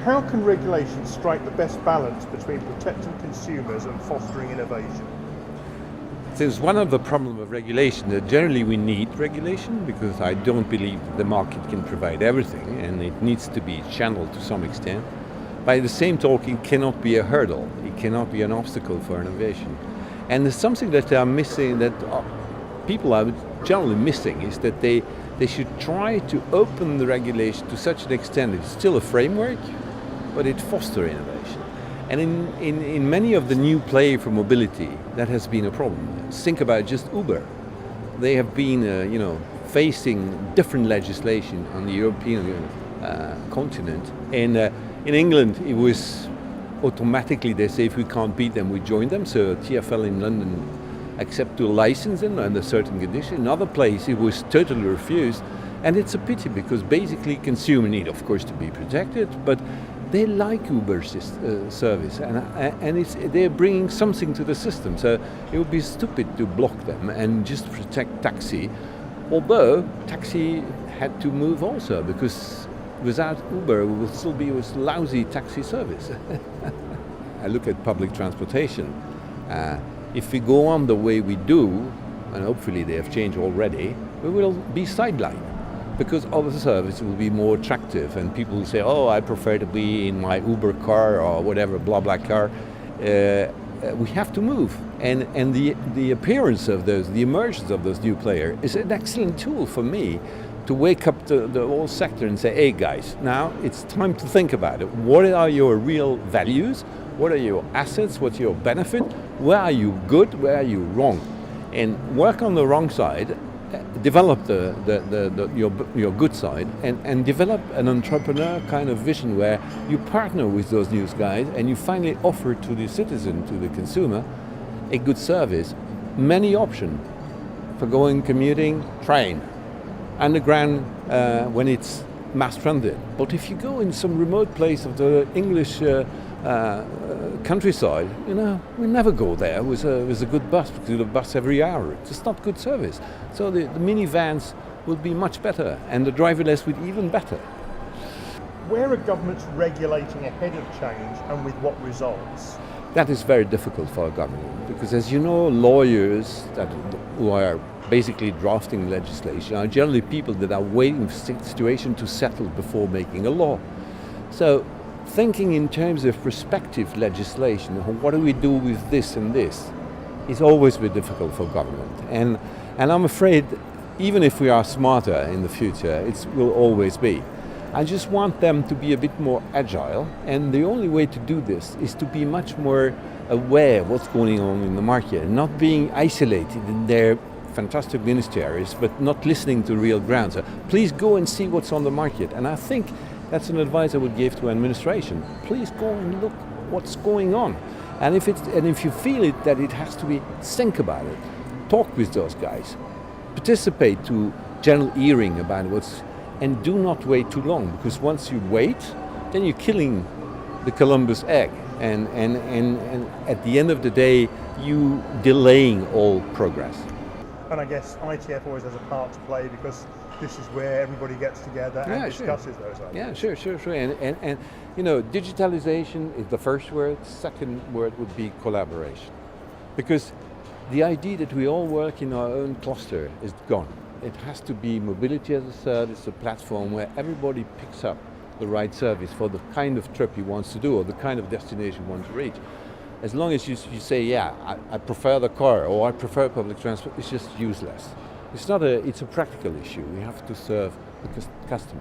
How can regulation strike the best balance between protecting consumers and fostering innovation? There's one of the problems of regulation that generally we need regulation because I don't believe the market can provide everything and it needs to be channeled to some extent. By the same token, it cannot be a hurdle. It cannot be an obstacle for innovation. And there's something that they are missing, that people are generally missing, is that they should try to open the regulation to such an extent it's still a framework, but it fosters innovation. And in many of the new play for mobility, that has been a problem. Think about just Uber. They have been, facing different legislation on the European continent. And in England, it was automatically they say if we can't beat them, we join them. So TfL in London accept to license them under certain conditions. In other places, it was totally refused. And it's a pity because basically consumer need, of course, to be protected, but they like Uber's service and they're bringing something to the system. So it would be stupid to block them and just protect taxi, although taxi had to move also because without Uber we will still be with lousy taxi service. I look at public transportation. If we go on the way we do, and hopefully they have changed already, we will be sidelined. Because other service will be more attractive and people will say, oh, I prefer to be in my Uber car or whatever, blah, blah car. We have to move. And the appearance of those, the emergence of those new players is an excellent tool for me to wake up the whole sector and say, hey guys, now it's time to think about it. What are your real values? What are your assets? What's your benefit? Where are you good? Where are you wrong? And work on the wrong side. Develop your good side and develop an entrepreneur kind of vision where you partner with those news guys and you finally offer to the citizen, to the consumer, a good service. Many options for going, commuting, train, underground when it's mass transit. But if you go in some remote place of the English countryside, we never go there with a good bus because the bus every hour. It's just not good service. So the minivans will be much better and the driverless will be even better. Where are governments regulating ahead of change and with what results? That is very difficult for a government because, as you know, lawyers who are basically drafting legislation are generally people that are waiting for the situation to settle before making a law. So thinking in terms of prospective legislation, what do we do with this and this, is always very difficult for government. And I'm afraid, even if we are smarter in the future, it will always be. I just want them to be a bit more agile, and the only way to do this is to be much more aware of what's going on in the market, and not being isolated in their fantastic ministries, but not listening to real ground. So please go and see what's on the market. And I think that's an advice I would give to administration. Please go and look what's going on. And if you feel it, that it has to be, think about it. Talk with those guys. Participate to general hearing about and do not wait too long, because once you wait, then you're killing the Columbus egg. And at the end of the day, you delaying all progress. And I guess ITF always has a part to play because this is where everybody gets together and discusses those ideas. Yeah, sure. And digitalization is the first word. Second word would be collaboration. Because the idea that we all work in our own cluster is gone. It has to be mobility as a service, a platform where everybody picks up the right service for the kind of trip he wants to do or the kind of destination he wants to reach. As long as you say, I prefer the car or I prefer public transport, it's just useless. It's a practical issue. We have to serve the customer.